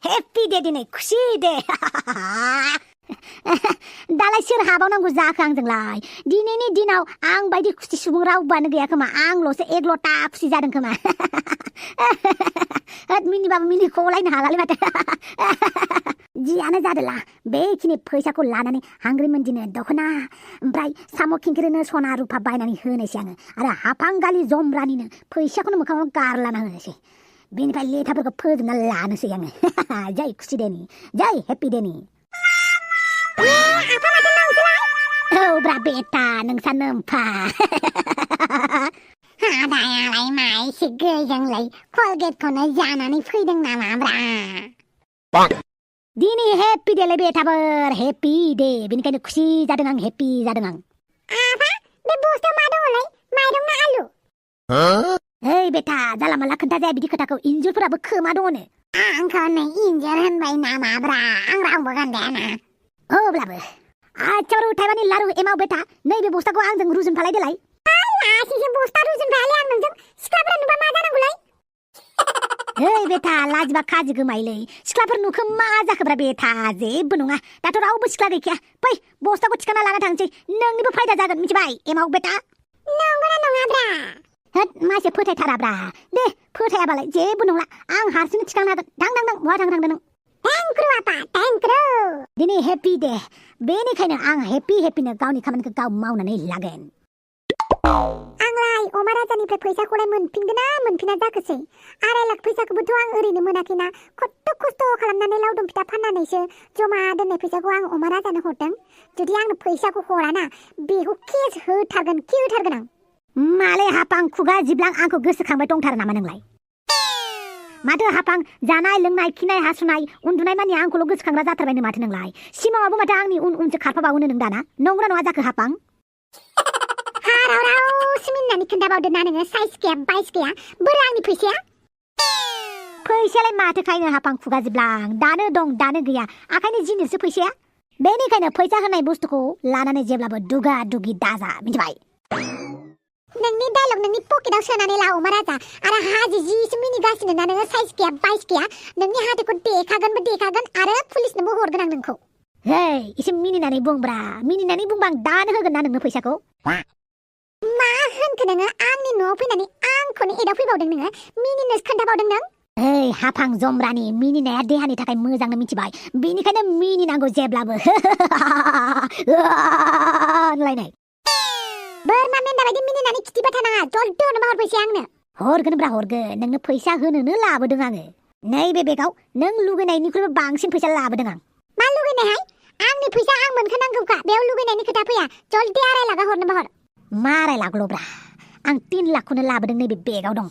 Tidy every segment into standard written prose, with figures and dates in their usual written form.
happy दे दिनै खुसि दे दालाय सोर हाबावनांगौ जाखो आंजोंलाय दिनैनि दिनाव आं बायदि खुसि सुबुं रावबोआनो गैया खोमा आंल'सो एकल'था खुसि जादों खोमा मिनिबाबो मिनिख'लायनो हालालै माथो जियानो जादोला बेखिनि फैसाखौ लानानै हांग्रिमोनदिनो दख'ना ओमफ्राय साम' खिंख्रिनो सना रुफा बायनानै होनोसै आङो आरो हाफांगालि जमब्रानिनो फैसाखौनो मोखाङाव गारलाना होनोसै बेनिफ्राय लेथाफोरखौ फोजोबना लानोसै आङो जै खुसि देनि जै हेपि देनि औ ब्रा बेटा नोंसा नोम्फा हादायालाय माइसि गोजोंलाय कलगेटखौनो जानानै फैदों नामाब्रा दिनै हेपि देलै बेटाफोर हेपि दे बेनिखायनो खुसि जादों आं हेपि जादों आं आफा बे बस्थायाव मा दङलै माइरं ना आलु ओइ बेटा जाला माला खोन्थाजाया बिदि खोथाखौ इन्जुरफोराबो खोमा दङनो आंखौ नै इन्जुर होनबाय नामाब्रा आं रावबो खोन्थायाना अब्लाबो आच्छा उथायबानि लारु एमाव बेटा नैबे बस्थाखौ आंजों रुजुनफालाय देलाय लासिसो बस्ता रुजुनफायालै आं नोंजों सिख्लाफोरा नुबा मा जानांगौलै ओइ बेटा लाजिबा खाजि गोमायोलै सिख्लाफोर नुखो मा जाखोब्रा बेटा जेबो नङा दाथ' रावबो सिख्ला गैखाया फै बस्थाखौ थिखांना लाना थांसै नोंनिबो फायदा जागोन मिथिबाय एमाव बेटा नंगौना नङाब्रा होद मासे फोथायथाराब्रा दे फोथायाबालाय जेबो नंला आं हारसिंनो थिखांनो हागोन थां बहा थांदों नों थेंक्रु आपा थेंक्रु दिनै हेपि दे बेनिखायनो आं हेपिनो गावनि खामानिखौ गाव मावनानै लागोन आंलाय अमा राजानिफ्राय फैसाखौलाय मोनफिनगोन ना मोनफिना जाखोसै 2.5 लाख फैसाखौबोथ' आं ओरैनो मोनाखैना खस्थ' खालामनानै लावदुम फिथा फाननानैसो जमा दोननाय फैसाखौ आं अमा राजानो हरदों जुदि आंनो फैसाखौ हराना बेखौ केस होथारगोन आं माले हापां खुगा जिब्लां आंखौ गोसोखांबाय दंथारो नामा नोंलाय माथो हापां जानाय लोंनाय खिनाय हासुनाय उन्दुनाय मानि आंखौल' गोसोखांग्रा जाथारबायनो माथो नोंलाय सिमाङावबो माथो आंनि उनसो खारफाबावोनो नों दाना नंगौना नङा जाखो हापां हाराव सिमिननानै खोन्थाबावदो ना नोङो साइज गैया बाइस गैया बोरै आंनि फैसायालाय माथो खायनो हापां खुगा जिब्लां दानो दं दानो गैया आखायनो जिनिससो फैसाया बेनिखायनो फैसा होनाय बुस्थुखौ लानानै जेब्लाबो दुगा दुगि दाजा मिथिबाय नोंनि डायलग नोंनि पकेटाव सोनानै ला अमा राजा आरो हाजि जिसो मिनिगासिनो ना नोङो साइज गैया बाइस गैया नोंनि हाथायखौ देखागोन आरो पुलिसनोबो हरगोन आं नोंखौ हे एसे मिनिनानै बुंब्रा मिनिनानै बुंबा आं दानो होगोन ना नोंनो फैसाखौ मा होनखो नोङो आंनि न'आव फैनानै आंखौनो एदाव फैबावदों नोङो मिनिनोसो खोन्थाबावदों नों ओइ हाफां जमब्रानि मिनिनाया देहानि थाखाय मोजांनो मिथिबाय बेनिखायनो मिनिनांगौ जेब्लाबो होनलायनाय बोरमा मेन्दा बायदि मिनिनानै खिथिबाय थानाङा जल्दी हरनो हर फैसाया आंनो हरगोन नोंनो फैसा होनोनो लाबोदों आङो नैबे बेगाव नों लुगैनायनिख्रुइबो बांसिन फैसा लाबोदों आं मा लुगैनायहाय आंनि फैसा आं मोनखानांगौखा बेयाव लुगैनायनि खोथा फैया जल्दी 2.5 लाखा हरनोबो हर मा 2.5 लाखल'ब्रा आं 3 लाखखौनो लाबोदों नैबे बेगाव दं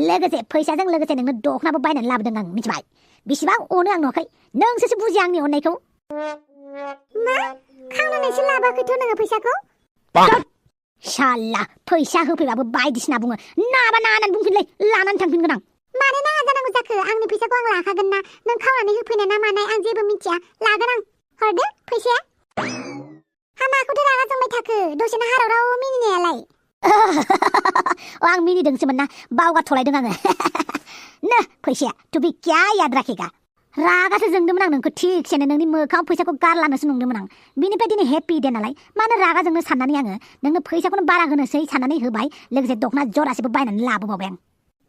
लोगोसे फैसाजों लोगोसे नोंनो दखनाबो बायनानै लाबोदों आं मिथिबाय बेसेबां अनो आं नुवाखै नोंसोरसो बुजिया आंनि अननायखौ मा खावनो नोंसो लाबोआखैथ' नोङो फैसाखौ शाला फैसा होफैबाबो बायदिसिना बुङो नाबा ना होननानै बुंफिनलै लानानै थांफिनगोन आं मानो नाङा जानांगौ जाखो आंनि फैसाखौ आं लाखागोन ना नों खावनानै होफैनाय ना मानाय आं जेबो मिथिया लागोन आं हरदो फैसाया हामाखौथ' रागा जोंबाय थाखो दसेनो हाराव मिनिनायालाय आं मिनिदोंसोमोन ना बावगारथ'लायदों आङो नो फैसाया तु भी क्या याद रखेगा रागासो जोंदोंमोन आं नोंखौ थिगसेनो नोंनि मोखाङाव फैसाखौ गारलानोसो नंदोंमोन आं बिनिफ्राय दिनै हेपि दे नालाय मानो रागा जोंनो साननानै आङो नोंनो फैसाखौनो बारा होनोसै साननानै होबाय लोगोसे दखना जरासेबो बायनानै लाबोबावबाय आं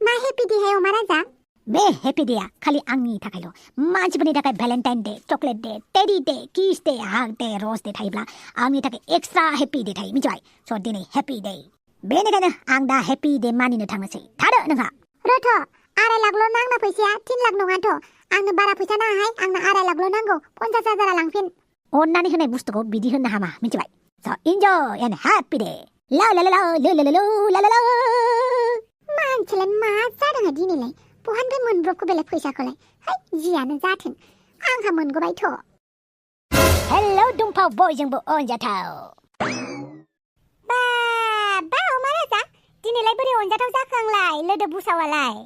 मा हेपि दे हाय अमा राजा बे हेपि डेया खालि आंनि थाखायल' मानसिफोरनि थाखाय Valentine day chocolate day teddy day किस डे हाग डे रज डे थायोब्ला आंनि थाखाय एक्सट्रा हेपि डे थायो मिथिबाय स' दिनै हेपि डे बेनिखायनो आं दा हेपि डे मानिनो थांनोसै थादो नोंहा रथ' 2.5 लाखल' नांना फैसाया 3 लाख नङाथ' आंनो बारा फैसा नाङाहाय आंनो 2.5 लाखल' नांगौ 50,000 लांफिन अननानै होनाय बुस्थुखौ बिदि होननो हामा मिथिबाय स' इन्जय एन्ड हेपि डे ला ला ला ला ला ला ला ला ला मानसिलाय मा जादों दिनैलाय बहानिफ्राय मोनब्रबखो बेलाय फैसाखौलाय है जियानो जाथों आंहा मोनगौबायथ' हेलौ दुमफाव बयजोंबो अनजाथाव बा अमा राजा दिनैलाय बोरै अनजाथाव जाखो आंलाय लोदो बुसावालाय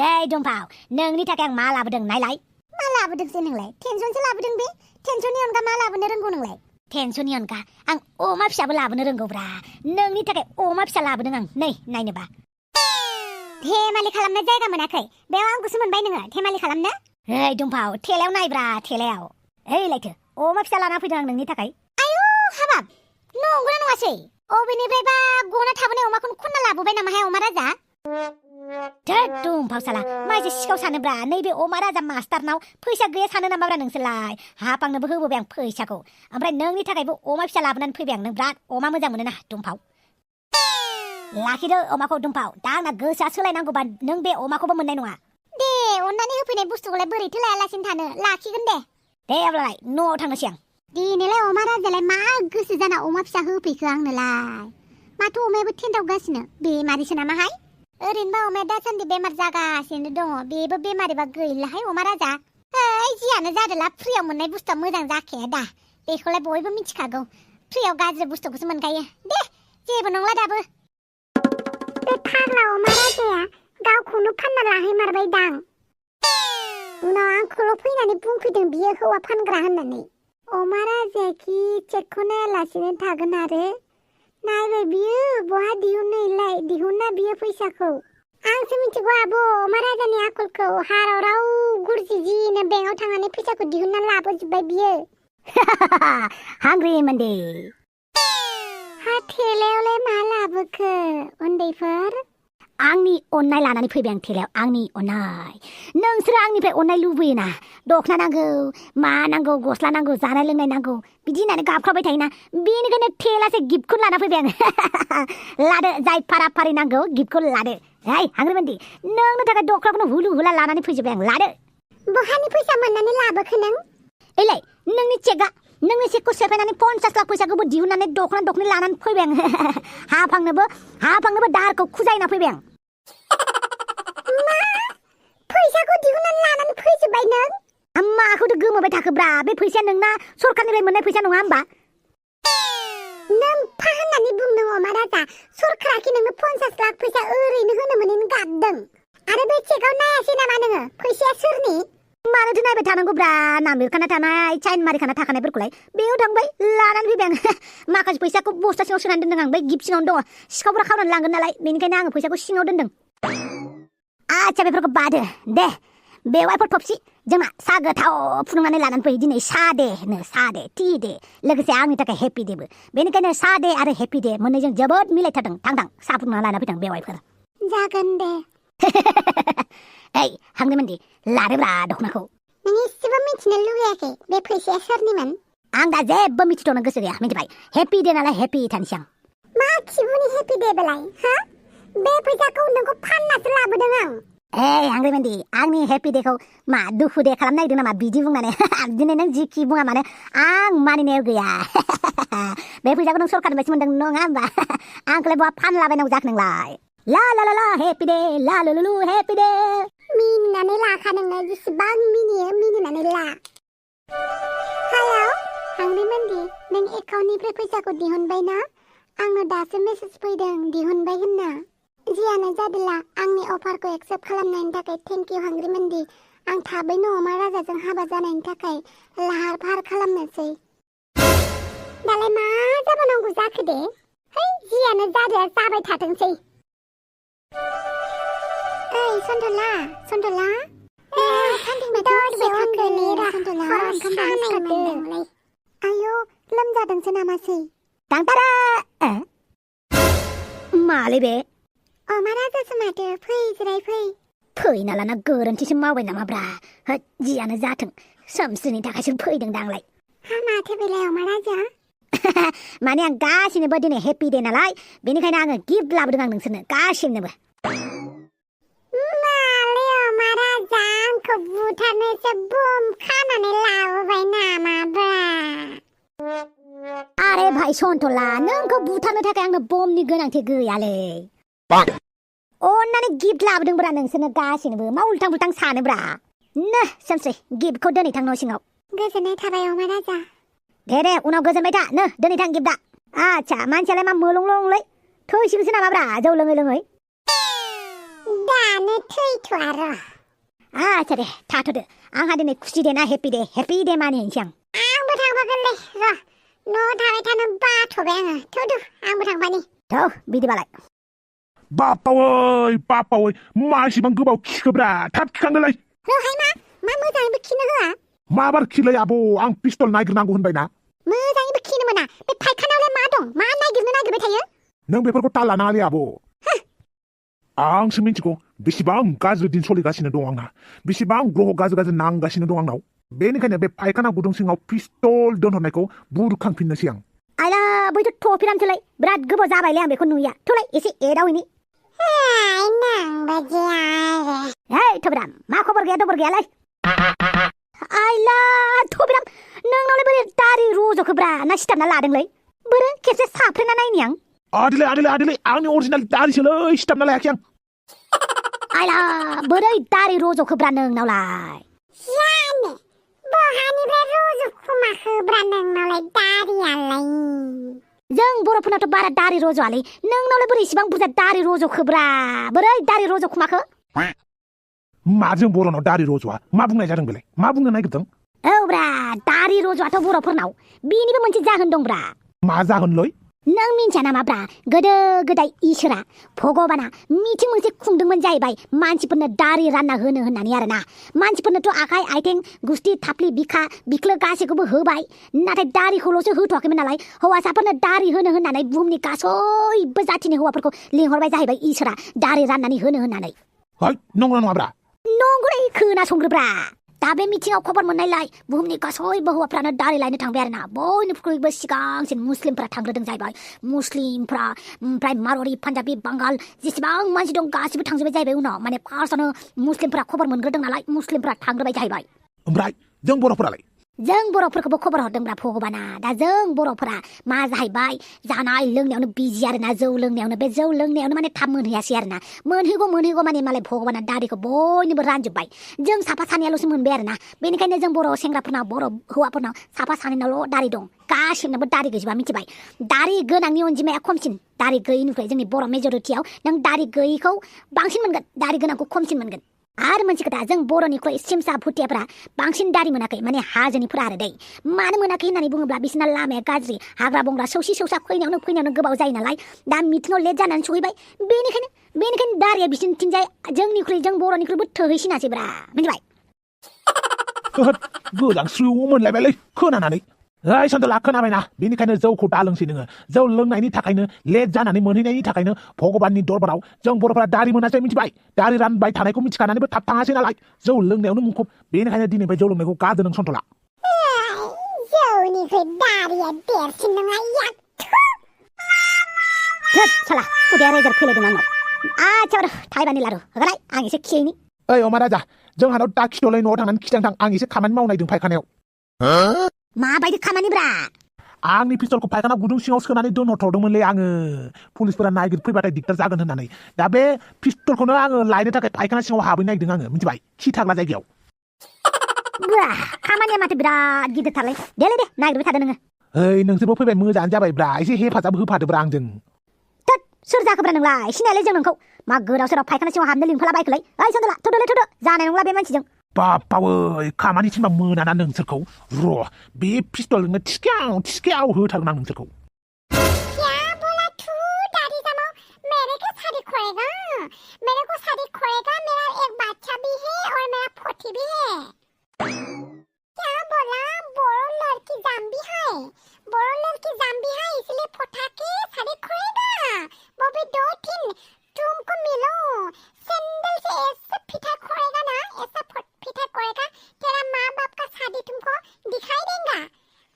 ओइ दुमफाव नोंनि थाखाय आं मा लाबोदों नायलाय मा लाबोदोंसो नोंलाय टेनसनसो लाबोदों बे टेनसननि अनगा मा लाबोनो रोंगौ नोंलाय टेनसननि अनगा आं अमा फिसाबो लाबोनो रोंगौब्रा नोंनि थाखाय अमा फिसा लाबोदों आं नै नायनोबा धेमालि खालामनाय जायगा मोनाखै बेयाव आंखौसो मोनबाय नोङो धेमालि खालामनो ओइ दुमफाव थेलायाव नायब्रा थेलायाव ओइ लायथो अमा फिसा लाना फैदों आं नोंनि थाखाय हाबाब नंगौना नङासै अबेनिफ्रायबा गना थाबोनाय अमाखौनो खनना लाबोबाय नामाहाय अमा राजा थोद दुमफाव साला माइसे सिखाव सानोब्रा नैबे अमा राजा मास्टारनाव फैसा गैया सानो नामाब्रा नोंसोरलाय हाफ आंनोबो होबोबाय आं फैसाखौ ओमफ्राय नोंनि थाखायबो अमा फिसा लाबोनानै फैबाय आं नों बिराद अमा मोजां मोनो ना दुमफाव लाखिदो अमाखौ दुमफाव दा आंना गोसोआ सोलायनांगौबा नों बे अमाखौबो मोननाय नङा दे अननानै होफैनाय बुस्थुखौलाय बोरैथो लायालासिनो थानो लाखिगोन दे अब्लालाय न'आव थांनोसै आं दिनैलाय अमा राजालाय मा गोसो जाना अमा फिसा होफैखो आंनोलाय माथो अमायाबो थेन्दावगासिनो बेमारिसो नामाहाय ओरैनोबा अमाया दासान्दि बेमार जागासिनो दङ बेबो बेमारिबा गैलाहाय अमा राजा ओइ जियानो जादोला फ्रियाव मोननाय बुस्थुआ मोजां जाखाया दा बेखौलाय बयबो मिथिखागौ फ्रियाव गाज्रि बुस्थुखौसो मोनखायो दे जेबो नंला दाबो बे फाग्ला अमा राजाया गावखौनो फानना लाहैमारबाय दां उनाव आंखौल' फैनानै बुंफैदों बियो हौवा फानग्रा होननानै अमा राजाया खि चेकखौ नायालासिनो थागोन आरो नायबाय बियो बहा दिहुनना बियो फैसाखौ आंसो मिथिगौ आब' अमा राजानि आखलखौ हाराव राव गुरजि जिनो बेंकआव थांनानै फैसाखौ दिहुनना लाबोजोब्बाय बियो हांग्रि मोनदे हा थेलायावलाय मा लाबोखो उन्दैफोर आंनि अननाय लानानै फैबाय आं थेलायाव आंनि अननाय नोंसोरो आंनिफ्राय अननाय लुबैयोना दखना नांगौ मा नांगौ गस्ला नांगौ जानाय लोंनाय नांगौ बिदि होननानै गाबख्रावबाय थायोना बेनिखायनो थेलासे गिफ्टखौ लाना फैबाय आं लादो जाय फाराफारि नांगौ गिफ्टखौ लादो हाय हांग्रिमोनदि नोंनो थाखाय दखनाखौनो हुलु हुला लानानै फैजोबबाय आं लादो बहानि फैसा मोननानै लाबोखो नों एलाय नोंनि चेकखौ सेफायनानै 50 लाख फैसाखौबो दिहुननानै दखना लानानै फैबाय आं हाफांनोबो दाहारखौ खुजायना फैबाय आं मा फैसाखौ दिहुननानै लानानै फैजोब्बाय नों माखौथो गोमोबाय थाखोब्रा बे फैसाया नोंना सरखारनिफ्राय मोननाय फैसा नङा होमबा नों फा होननानै बुंनो अमा राजा सरखाराखि नोंनो 50 लाख फैसा ओरैनो होनो मोनैनो गाबदों आरो बे चेकआव नायासै नामा नोङो फैसाया सोरनि मानोथो नायबाय थानांगौब्रा नाम लिरखाना थानाय चाइन मारिखाना थाखानायफोरखौलाय बेयाव थांबाय लानानै फैबाय आं माखासे फैसाखौ बस्था सिङाव सोनानै दोनदों आं बै गिफ्ट सिङावनो दङ सिखावफोरा खावनानै लांगोन नालाय बेनिखायनो आङो फैसाखौ सिङाव दोनदों आच्छा बेफोरखौ बादो दे बेवाइफोर थबसि जोंना सा गोथाव फुदुंनानै लानानै फै दिनै सा दे टि दे लोगोसे आंनि थाखाय हेपि देबो बेनिखायनो सा दे आरो हेपि दे मोननैजों जोबोद मिलायथारदों थां सा फुदुंना लाना फैदों बेवाइफोर जागोन दे ओइ हांग्रिमोनदि लादोब्रा दखनाखौ नों एसेबो मिथिनो लुगैयाखै बे फैसाया सोरनिमोन आं दा जेबो मिथिथ'नो गोसो गैया मिथिबाय हेपि दे नालाय हेपि थानोसै आं मा खिबुनि हेपि दे बेलाय हा बे फैसाखौ नोंखौ फाननासो लाबोदों आं ए हांग्रिमोनदि आंनि हेपि देखौ मा दुखु दे खालामनो नागिरदों नामा बिदि बुंनानै दिनै नों जिखि बुङा मानो आं मानिनायाव गैया बे फैसाखौ नों सरखारनिफ्रायसो मोनदों नङा होमबा आंखौलाय बहा फानलाबायनांगौ जाखो नोंलाय ला ला ला ला हेपि दे ला लुलु हेपि दे मिनिनानै लाखा नोङो जेसेबां मिनिनानै ला हेलौ हांग्रिमोनदि नों एकाउन्टनिफ्राय फैसाखौ दिहुनबाय ना आंनो दासो मेसेज फैदों दिहुनबाय होनना जियानो जादोला आंनि अफारखौ एक्सेप्ट खालामनायनि थाखाय थेंक इउ हांग्रिमोनदि आं थाबैनो अमा राजाजों हाबा जानायनि थाखाय लाहार फाहार खालामनोसै दालाय मा जाबावनांगौ जाखो दे है जियानो जादोला जाबाय थाथोंसै ओइ सन्थला आयौ लोमजादोंसो नामासै थांथारा मालै बे अमा राजासो माथो फै जिराय फैना लाना गोरोन्थिसो मावबाय नामाब्रा जियानो जाथों सोमस्रिनि थाखायसो फैदों दा आंलाय हा माथो बेलाय अमा राजा माने आं गासिनोबो दिनै हेपि दे नालाय बेनिखायनो आङो गिफ्ट लाबोदों आं नोंसोरनो गासिनोबो मालै अमा राजा आंखौ बुथारनोसो बम खानानै लाबोबाय नामाब्रा आरे भाइ सन्थला नोंखौ बुथारनो थाखाय आंनो बमनि गोनांथि गैयालै अन्नानै गिफ्ट लाबोदोंब्रा नोंसोरनो गासिनोबो मा उल्टां बुल्टां सानोब्रा नो सोमस्रि गिफ्टखौ दोनै थां न' सिङाव गोजोननाय थाबाय अमा राजा दे उनाव गोजोनबाय था नो दोनै थां गिफ्टआ आच्छा मानसियालाय मा मोलंलंलै थैसिगोनसो नामाब्रा जौ लोङै दानो थैथ'आ र' आच्छा दे थाथ'दो आंहा दिनै खुसि दे ना हेपि दे मानिहैनोसै आंबो थांफागोनलै र' न'आव थाबाय थानो बाथ'बाय आङो थुदु आंबो थांफानि थौ बिदिबालाय बापावै मा एसेबां गोबाव खिखोब्रा थाब खिखांदोलै रहाय मा मोजाङैबो खिनो होआ माबार खिलै आब' आं पिस्तल नागिरनांगौ होनबायना मोजाङैबो खिनो मोना बे फायखानायावलाय मा दं मा नागिरबाय थायो नों बेफोरखौ ताल लानाङालै आब' आंसो मिन्थिगौ बेसेबां गाज्रि दिन सोलिगासिनो दं आंना बेसेबां ग्रह गाज्रि नांगासिनो दं आंनाव बेनिखायनो बे फायखाना गुदुं सिङाव पिस्तल दोनहरनायखौ बुरखांफिननोसै आं आइला बैथ' थ'फिरामसोलाय बिराद गोबाव जाबायलै आं बेखौ नुयिया थौलाय एसे एदावैनि हेइ थ'बिराम मा खबर गैया दबर गैयालाय आइला थ'बिराम नोंनावलाय बोरै दारि रज'खोब्रा ना सिथाबना लादोंलै बोरो खेबसे साफ्रेना नायनि आं आदिलै आंनि अरिजिनेल दारिसोलै सिथाबना लायाखै आं आइला बोरै दारि रज'खोब्रा नोंनावलाय जानो बहानिफ्राय रज'खोमाखोब्रा नोंनावलाय दारियालाय जों बर'फोरनावथ' बारा दारि रज'आलै नोंनावलाय बोरै इसिबां बुरजा दारि रज'खोब्रा बोरै दारि रज'खोमाखो माजों बर'नाव दारि रज'आ मा बुंनाय जादों बेलाय मा बुंनो नागिरदों औब्रा दारि रज'आथ' बर'फोरनाव बेनिबो मोनसे जाहोन दंब्रा मा जागोनलै नों मिन्थिया नामाब्रा गोदो गोदाय इसोरा भगबाना मिथिं मोनसे खुंदोंमोन जाहैबाय मानसिफोरनो दारि रानना होनो होननानै आरोना मानसिफोरनोथ' आखाइ आइथें गुस्थि थाफ्लि बिखा बिख्लो गासैखौबो होबाय नाथाय दारिखौल'सो होथ'वाखैमोन नालाय हौवासाफोरनो दारि होनो होननानै बुहुमनि गासैबो जाथिनि हौवाफोरखौ लिंहरबाय जाहैबाय इसोरा दारि राननानै होनो होननानै है नंगौना नङाब्रा नंगौलै खोनासंग्रोब्रा दा बे मिथिङाव खबर मोननायलाय बुहुमनि गासैबो हौवाफ्रानो दारि लायनो थांबाय आरोना बयनिख्रुइबो सिगांसिन मुस्लिमफ्रा थांग्रोदों जाहैबाय मुस्लिमफ्रा ओमफ्राय मारवारि पान्जाबि बांगाल जेसेबां मानसि दं गासिबो थांजोबबाय जाहैबाय उनाव माने फार्स्टआवनो मुस्लिमफ्रा खबर मोनग्रोदों नालाय मुस्लिमफ्रा थांग्रोबाय जाहैबाय ओमफ्राय जों बर'फोरालाय जों बर'फोरखौबो खबर हरदोंब्रा भगबाना दा जों बर'फोरा मा जाहैबाय जानाय लोंनायावनो बिजि आरोना जौ लोंनायावनो बे जौ लोंनायावनो माने थाब मोनहैयासै आरोना मोनहैगौ माने मालाय भगबाना दारिखौ बयनोबो रानजोब्बाय जों साफा सानैयाल'सो मोनबाय आरोना बेनिखायनो जों बर' सेंग्राफोरनाव बर' हौवाफोरनाव साफा सानैनावल' दारि दं गासिबनाबो दारि गैजोबा मिथिबाय दारि गोनांनि अनजिमाया खमसिन दारि गैयिनिफ्राय जोंनि बर' मेजरिटियाव नों दारि गैयिखौ बांसिन मोनगोन दारि गोनांखौ खमसिन मोनगोन आरो मोनसे खोथा जों बर'निख्रुइ सिमसा भुटियाफ्रा बांसिन दारि मोनाखै माने हाजोनिफ्रा आरो दै मानो मोनाखै होननानै बुङोब्ला बिसोरना लामाया गाज्रि हाग्रा बंग्रा सौसा फैनायावनो गोबाव जायो नालाय दा मिथिङाव लेट जानानै सहैबाय बेनिखायनो दारिया बिसोरनिथिंजाय जों बर'निख्रुइबो थोहैसिनासैब्रा मिथिबाय गोजांस्रिउ मोनलायबायलै खोनानानै ओइ सन्दला खोनाबायना बेनिखायनो जौखौ दा लोंसै नोङो जौ लोंनायनि थाखायनो लेट जानानै मोनहैनायनि थाखायनो भगबाननि दरबाराव जों बर'फोरा दारि मोनासै मिथिबाय दारि रानबाय थानायखौ मिथिखानानैबो थाब थाङासै नालाय जौ लोंनायावनो मुखुब बेनिखायनो दिनैफ्राय जौ लोंनायखौ गारदो नों सन्तला जौनिफ्राय दारिया देरसिन नङा थोद साला खुदिया रेजार फैलायदों आंनाव आच्छा थाइबानि लारु होगालाय आं एसे खियैनि ओइ अमा राजा जोंहानाव दा खिथ'लै न'आव थांनानै खिथां थां आं एसे खामानि मावनायदों फायखानायाव माबायदि खामानिब्रा आंनि पिस्तलखौ फायखाना गुदुं सिङाव सोनानै दोनहरथ'दोंमोनलै आङो पुलिसफोरा नागिरफैबाथाय दिगदार जागोन होननानै दा बे पिस्तलखौनो आङो लायनो थाखाय फायखाना सिङाव हाबहैनो नागिरदों आङो मिथिबाय खि थाग्रा जायगायाव खामानिया माथो बिराद गिदिरथारलै दे नागिरबाय थादो नोङो ओइ नोंसोरबो फैबाय मोजाङानो जाबायब्रा एसे हेफाजाब होफादोब्रा आंजों थोद सोर जाखोब्रा नोंलाय सिनायालै जों नोंखौ मा गोदाव सोराव फायखाना सिङाव हाबनो लिंफाला बायखोलै ओइ सन्दला थ'दो जानाय नंला बे मानसिजों बापावै खामानि थिनबा मोनाना नोंसोरखौ र' बे पिस्तलजोंनो थिसख्याव होथारगोन आं नोंसोरखौ क्या बोला तू दाढ़ी जमाओ मेरे को शादी खोएगा मेरे को शादी खोएगा मेरा एक बच्चा भी है और मेरा पोती भी है क्या बोला बड़ो लड़की जाम्बी है इसलिए पोता के शादी खोएगा वो भी 2-3 तुमको मिलो सैंडल से ऐसे फिटा खोएगा ना ऐसा फिटा खोएगा तेरा माँ बाप का शादी तुमको दिखाई देगा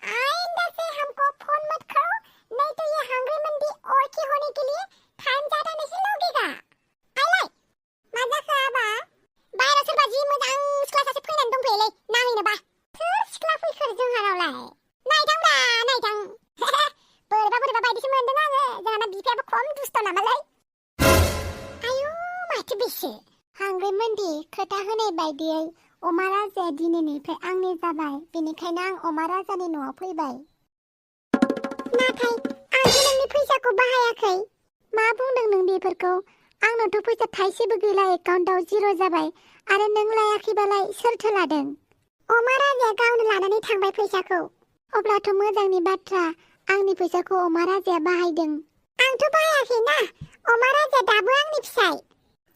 आइंदा से हमको फोन मत करो नहीं तो ये हंगरी मंडी और की होने के लिए टाइम ज्यादा नहीं लगेगा आइलाय मजा खाबा बायरा सोरबा जि मोजां सिख्ला सासे फैनानै दंफैयोलै नायनोबा सोर सिख्ला फैखो जोंहानावलाय नायदां बोरैबा बायदिसो मोनदों आङो जोंहाना बिफायाबो खम दुस्थ' नामालै आयु माथो बेसो हांग्रि मोनदि खोथा होनाय बायदियै अमा राजाया दिनैनिफ्राय आंनि जाबाय बेनिखायनो आं अमा राजानि न'आव फैबाय नाथाय आंथ' नोंनि फैसाखौ बाहायाखै मा बुंदों नों बेफोरखौ आंनावथ' फैसा थाइसेबो गैला एकाउन्टाव जिर' जाबाय आरो नों लायाखैबालाय सोरथो लादों अमा राजाया गावनो लानानै थांबाय फैसाखौ अब्लाथ' मोजांनि बाथ्रा आंनि फैसाखौ अमा राजाया बाहायदों आंथ' बाहायाखैना अमा राजा दाबो आंनि फिसाय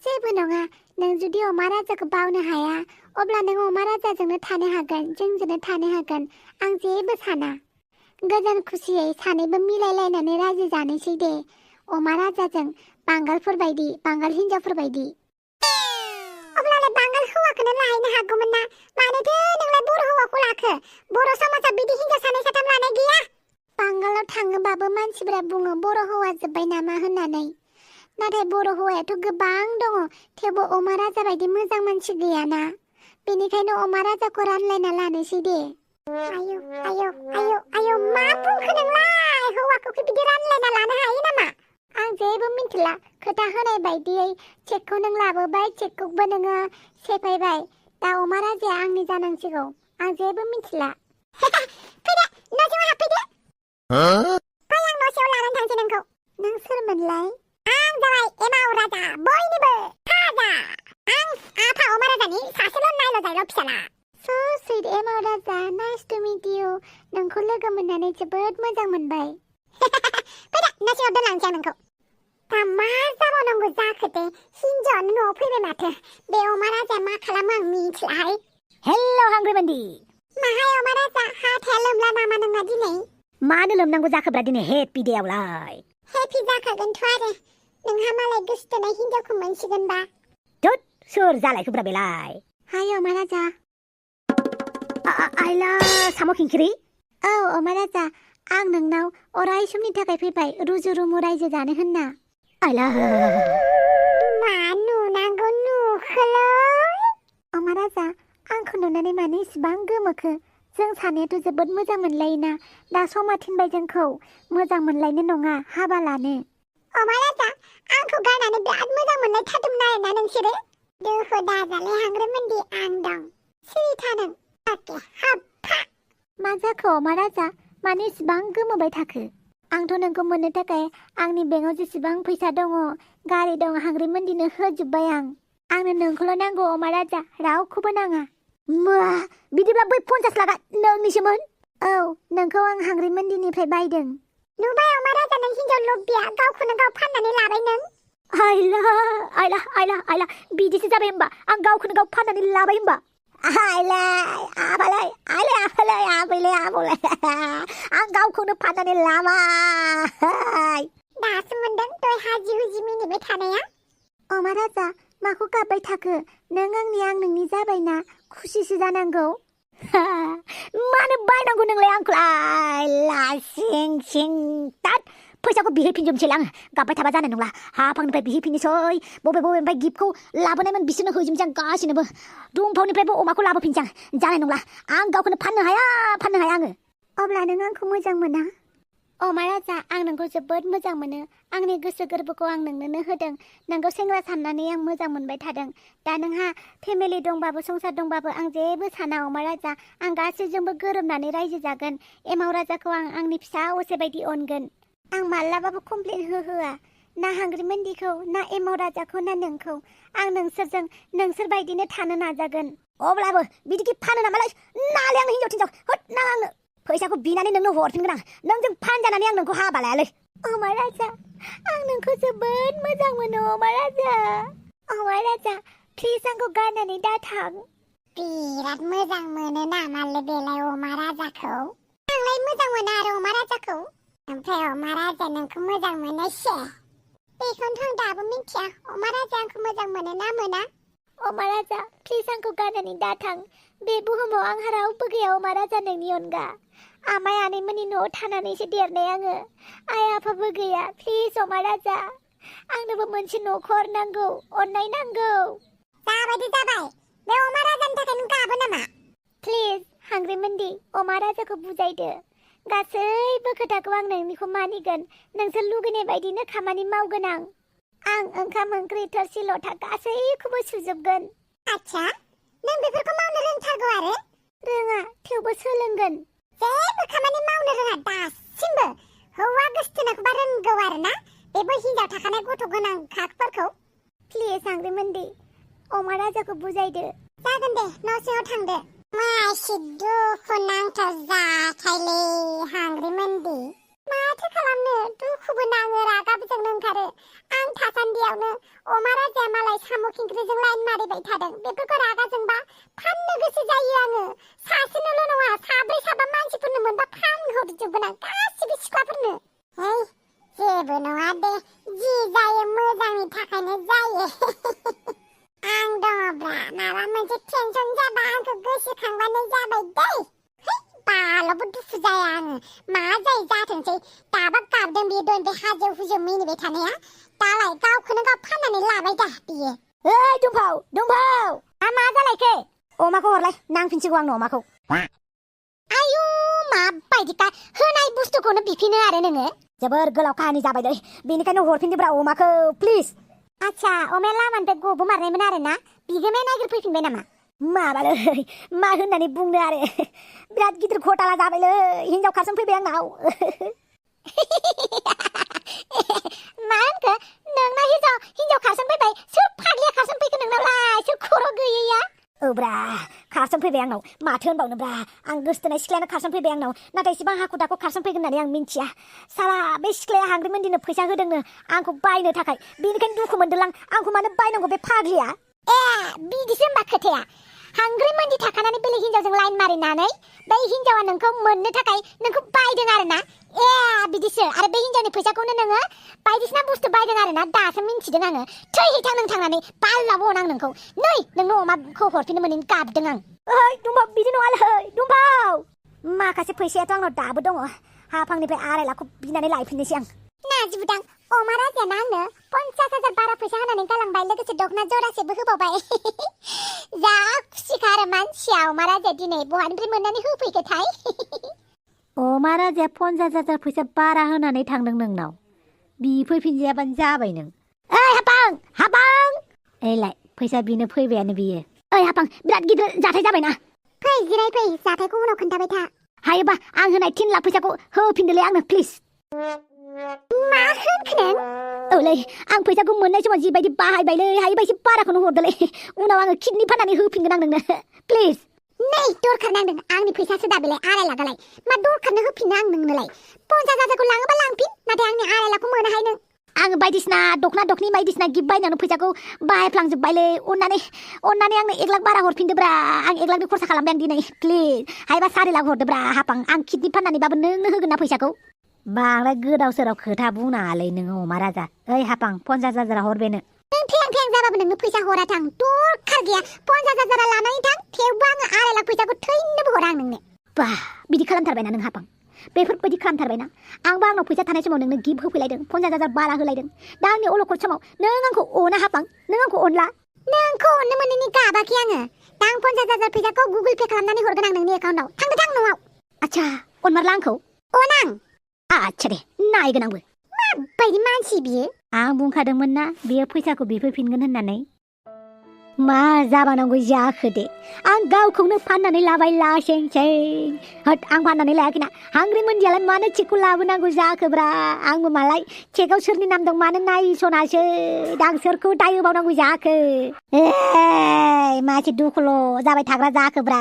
जेबो नङा नों जुदि अमा राजाखौ बावनो हाया अब्ला नों अमा राजाजोंनो थानो हागोन जोंजोंनो थानो हागोन आं जेबो साना गोजोन खुसियै सानैबो मिलायलायनानै रायजो जानोसै दे अमा राजाजों बांगाल हिनजावफोर बायदि अब्लालाय बांगाल हौवाखौनो लाहैनो हागौमोन ना मानोथो नोंलाय बर' हौवाखौ लाखो बर' समाजाव बिदि हिनजाव सानै साथाम लानाय गैया बांगालाव थाङोबाबो मानसिफोरा बुङो बर' हौवा जोब्बाय नामा होननानै नाथाय बर' हौवायाथ' गोबां दङ थेवबो अमा राजा बायदि मोजां मानसि गैयाना बेनिखायनो अमा राजाखौ रानलायना लानोसै दे आयौ आयौ आयौ आयौ मा बुंखो नोंलाय हौवाखौ बिदि रानलायना लानो हायो नामा आं जेबो मिन्थिला खोथा होनाय बायदियै चेकखौ नों लाबोबाय चेकखौबो नोङो सेफायबाय दा अमा राजाया आंनि जानांसिगौ आं जेबो मिन्थिला फैदो न'सिङाव हाबफैदो फै आं न'सिङाव लानानै थांसै नोंखौ नों सोरमोनलाय आं जाबाय एमाव राजा बयनिबो राजा आं आफा अमा राजानि सासेल' नायल' जायल' फिसाला So sweet एमाव राजा नाइस टु मिट इउ नोंखौ लोगो मोननानै जोबोद मोजां मोनबाय फैदो न'सिङाव दोनलांसै आं नोंखौ दा मा जाबावनांगौ जाखो दे हिनजावानो न'आव फैबाय माथो बे अमा राजाया मा खालामो आं मिथिलाहाय हेल' हांग्रिमोनदि माहाय अमा राजा हाथाया लोमला नामा नोंना दिनै मानो लोमनांगौ जाखोब्रा दिनै हेपि देयावलाय हेपि जाखागोनथ' आरो नोंहा मालाय गोसो थोनाय हिनजावखौ मोनसिगोनबा थोद सोर जालायखोब्रा बेलाय हाय अमा राजा आइला साम' खिंखिरि औ अमा राजा आं नोंनाव अराय समनि थाखाय फैबाय रुजु रुमु रायजो जानो होनना आइला मा नुनांगौ नुखोलै अमा राजा आंखौ नुनानै मानो इसिबां गोमोखो जों सानैयाथ' जोबोद मोजां मोनलायोना दा समा थिनबाय जोंखौ मोजां मोनलायनो नङा हाबा लानो अमा राजा आंखौ गारनानै बिराद मोजां मोनलायथारदोंमोन आरोना नोंसोरो दुखु दाजालै हांग्रिमोनदि आं दं सिरि था नों अके हाबफा मा जाखो अमा राजा मानो इसिबां गोमोबाय थाखो आंथ' नोंखौ मोननो थाखाय आंनि बेंकआव जेसेबां फैसा दङ गारि दङ हांग्रिमोनदिनो होजोब्बाय आंनो नोंखौल' नांगौ अमा राजा रावखौबो नाङा मा बिदिब्ला बै 50 लाखा नोंनिसोमोन औ नोंखौ आं हांग्रिमोनदिनिफ्राय बायदों नुबाय अमा राजा नों हिनजाव लबिया गावखौनो गाव फाननानै लाबाय नों आइला बिदिसो जाबाय होमबा आं गावखौनो गाव फाननानै लाबाय होमबा आं गावखौनो फाननानै लाबाय दासो मोनदों दय हाजि हुजि मिनिबाय थानाया अमा राजा माखौ गाबबाय थाखो नों आंनि आं नोंनि जाबायना खुसिसो जानांगौ मानो बायनांगौ नोंलाय आंखौलाय लासिं सिं तात फैसाखौ बिहैफिनजोबनोसै आङो गाबबाय थाबा जानाय नंला हाफांनिफ्राय बिहैफिननोसै बबेनिफ्राय गिफ्टखौ लाबोनायमोन बिसोरनो होजोबनोसै आं गासिनोबो दुमफावनिफ्रायबो अमाखौ लाबोफिनसै आं जानाय नंला आं गावखौनो फाननो हाया आङो अब्ला नों आंखौ मोजां मोना अमा राजा आं नोंखौ जोबोद मोजां मोनो आंनि गोसो गोरबोखौ आं नोंनोनो होदों नोंखौ सेंग्रा साननानै आं मोजां मोनबाय थादों दा नोंहा फेमिलि दंबाबो संसार दंबाबो आं जेबो साना अमा राजा आं गासैजोंबो गोरोबनानै रायजो जागोन एमाव राजाखौ आं आंनि फिसा असे बायदि अनगोन आं माब्लाबाबो कमप्लेन होआ ना हांग्रिमोनदिखौ ना एमाव राजाखौ ना नोंखौ आं नोंसोर बायदिनो थानो नाजागोन अब्लाबो बिदिखि फानो नामालाय नालाय आं हिनजाव थिनजाव होद नाङा आंनो फैसाखौ बिनानै नोंनो हरफिनगोन आं नोंजों फानजानानै आं नोंखौ हाबा लायालै अमा राजा आं नोंखौ जोबोद मोजां मोनो अमा राजा प्लिज आंखौ गारनानै दाथां बिराद मोजां मोनो नामालै बेलाय अमा राजाखौ आंलाय मोजां मोनो आरो अमा राजाखौ ओमफ्राय अमा राजा नोंखौ मोजां मोनो से बेखौनोथ' आं दाबो मिथिया अमा राजा आंखौ मोजां मोनो ना मोना अमा राजा प्लिज आंखौ गारनानै दाथां बे बुहुमाव आंहा रावबो गैया अमा राजा नोंनि अनगा आमाय आनैमोननि न'आव थानानैसो देरनाय आङो आइ आफाबो गैया प्लिज अमा राजा आंनोबो मोनसे न'खर नांगौ अननाय नांगौ जाबाय बे अमा राजानि थाखाय नों गाबो नामा प्लिज हांग्रिमोनदि अमा राजाखौ बुजायदो गासैबो खोथाखौ आं नोंनिखौ मानिगोन नोंसोर लुगैनाय बायदिनो खामानि मावगोन आं ओंखाम ओंख्रि थोरसि लथा गासैखौबो सुजोबगोन आच्छा नों बेफोरखौ मावनो रोंथारगौ आरो रोङा थेवबो सोलोंगोन जेबो खामानि मावनो रोङा दासिमबो हौवा गोसथोनाखौबा रोंगौ आरोना बेबो हिनजाव थाखानाय गथ' गोनांखाफोरखौ प्लिज हांग्रिमोनदि अमा राजाखौ बुजायदो जागोन दे न' सिङाव थांदो मासे दुखु नांथाव जाथायलै हांग्रिमोनदि मा माथो खालामनो दुखुबो नाङो रागाबो जोंनो ओंखारो आं थासान्दियावनो अमा राजाया मालाय साम' खिंख्रिजों लाइन मारिबाय थादों बेफोरखौ रागा जोंबा फाननो गोसो जायो आङो सासेनोल' नङा साब्रै साबा मानसिफोरनो मोनबा फानहरजोबगोन आं गासिबो सिख्लाफोरनो हेय जेबो नङा दे जि जायो मोजांनि थाखायनो जायो आं दङब्रा माबा मोनसे टेनसन जाबा आंखौ गोसोखांबानो जाबाय दै बाल'बो दुखु जाया आङो मा जायो जाथोंसै दाबा गाबदों बियो दहाय बे हाजो हुजो मिनिबाय थानाया दालाय गावखौनो गाव फाननानै लाबाय दा बियो ओइ दुम्फाव मा जालायखो अमाखौ हरलाय नांफिनसिगौ आंनो अमाखौ आयु माबायदि होनाय बुस्थुखौनो बिफिनो आरो नोङो जोबोर गोलाव काहानि जाबाय दै बेनिखायनो हरफिनदोब्रा अमाखौ प्लिज आच्छा अमाया लामानिफ्राय गबोमारनायमोन आरो ना बिगोमाया नागिरफैफिनबाय नामा माबालै मा होननानै बुंनो आरो बिराद गिदिर घटाला जाबायलै हिनजाव खारसनफैबाय आंनाव मा होनखो नोंना हिनजाव खारसनफैबाय सोर फाग्लिया खारसनफैखो नोंनावलाय सोर खर' गैयैया औब्रा खारसनफैबाय आंनाव माथो होनबावनोब्रा आं गोसथोनाय सिख्लायानो खारसनफैबाय आंनाव नाथाय इसेबां हाखु दाखु खारसनफैगोन होननानै आं मिन्थिया साला बे सिख्लाया हांग्रिमोनदिनो फैसा होदोंनो आंखौ बायनो थाखाय बेनिखायनो दुखु मोनदों आंखौ मानो बायनांगौ बे फाग्लिया ए बिदिसो होनबा खोथाया हांग्रिमोनदि थाखानानै बेलेग हिनजावजों लाइन मारिनानै बै हिनजावा नोंखौ मोननो थाखाय नोंखौ बायदों आरोना ए बिदिसो आरो बे हिनजावनि फैसाखौनो नोङो बायदिसिना बुस्थु बायदों आरोना दासो मिन्थिदों आङो थैहैथां नों थांनानै बाल्लाबो आं नोंखौ नै नोंनो अमाखौ हरफिननो मोनैनि गाबदों आं ओइ दुम्बाव बिदि नङालै दुम्बाव माखासे फैसायाथ' आंनाव दाबो दङ हाफांनिफ्राय 2.5 लाखखौ बिनानै लायफिननोसै आं नाजिबुदां अमा राजायाना आंनो 50,000 बारा फैसा होनानै गालांबाय लोगोसे दखना जरासेबो होबावबाय जा खुसिखा आरो मानसिया अमा राजाया दिनै बहानिफ्राय मोननानै होफैखोथाय अमा राजाया 50,000 फैसा बारा होनानै थांदों नोंनाव बिफैफिनजायाबानो जाबाय नों ओइ हाफां एलाय फैसा बिनो फैबायानो बियो ओइ हाफां बिराद गिदिर जाथाय जाबायना फै जिराय फै जाथायखौ उनाव खोन्थाबाय था हायोबा आं होनाय 3 लाख फैसाखौ होफिनदोलै आंनो प्लिज मा होनखो नों औलै आं फैसाखौ मोननाय समाव जिबायदि बाहायबायलै हायोबा एसे बाराखौनो हरदोलै उनाव आङो किडनि फाननानै होफिनगोन आं नोंनो प्लिज नै दरखार नांदों आंनि फैसासो दा बेलाय 2.5 लाखालाय मा दरखारनो होफिननो आं नोंनोलाय 50,000खौ लाङोबा लांफिन नाथाय आंनि 2.5 लाखखौ मोनहाय नों आङो बायदिसिना दखना दखनि बायदिसिना गिफ्ट बायनानै फैसाखौ बाहायफ्लांजोब्बायलै अननानै आंनो 1 लाख बारा हरफिनदोब्रा आं 1 लाखनि खरसा खालामबाय आं दिनै प्लिज हायोबा 4 लाख हरदोब्रा हाफां आं किडनि फाननानैबाबो नोंनो होगोन ना फैसाखौ बांद्राय गोदाव सोराव खोथा बुंनाङालै नोङो अमा राजा ओइ हाफां 50,000 हर बेनो नों थें जाबाबो नोंनो फैसा हरा थां दरखार गैया 50,000 लानानै थां थेवबो आङो 2.5 लाख फैसाखौ थैनोबो हरा आं नोंनो बा बिदि खालामथारबायना नों हाफां बेफोरबायदि खालामथारबायना आंबो आंनाव फैसा थानाय समाव नोंनो गिफ्ट होफैलायदों 50,000 बारा होलायदों दा आंनि अलखद समाव नों आंखौ अना हाफां नों आंखौ अनला नोंखौ अननो मोनैनि गाबाखै आङो दा आं 50,000 फैसाखौ गुगोल पे खालामनानै हरगोन आं नोंनि एकाउन्टाव थां न'आव आच्छा अनमारला आंखौ अनां आच्छा दे नायगोन आंबो माबायदि मानसि बियो आं बुंखादोंमोन ना बियो फैसाखौ बिफैफिनगोन होननानै मा जाबानांगौ जाखो दे आं गावखौनो फाननानै लाबाय लासेंसै हट आं फाननानै लायाखैना हांग्रिमोनदियालाय मानो चेकखौ लाबोनांगौ जाखोब्रा आंबो मालाय चेकआव सोरनि नाम दं मानो नायसनासै दा आं सोरखौ दाय होबावनांगौ जाखो ए मासे दुखुल' जाबाय थाग्रा जाखोब्रा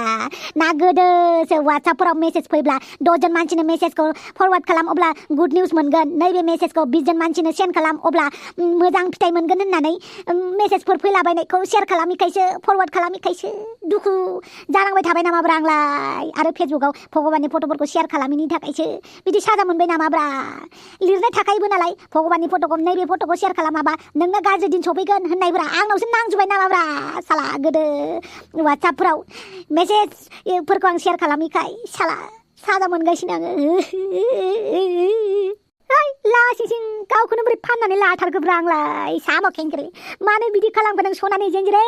ना गोदोसो वाट्सएपफोराव मेसेज फैब्ला 10 जन मानसिनो मेसेजखौ फरवार्ड खालाम अब्ला गुड निउज मोनगोन नैबे मेसेजखौ 20 जन मानसिनो सेन्ड खालाम अब्ला मोजां फिथाइ मोनगोन होननानै मेसेजफोर फैलाबायनायखौ शेयार खालामिखायसो फरवार्ड खालामिखायसो दुखु जानांबाय थाबाय नामाब्रा आंलाय आरो फेसबुकाव भगबाननि फट'फोरखौ शेयार खालामिनि थाखायसो बिदि साजा मोनबाय नामाब्रा लिरनाय थाखायोबो नालाय भगबाननि फट'खौ नैबे फट'खौ शेयार खालामाबा नोंना गाज्रि दिन सफैगोन होननायब्रा आंनावसो नांजुबाय नामाब्रा साला गोदो वाट्सएपफोराव मेसेजफोरखौ आं शेयार खालामिखाय साला साजा मोनगासिनो आङो लासिं गावखौनो बोरै फाननानै लाथारगोब्रा आंलाय साम' खेंख्रि मानो बिदि खालामगोन नों सनानि जेंजिरे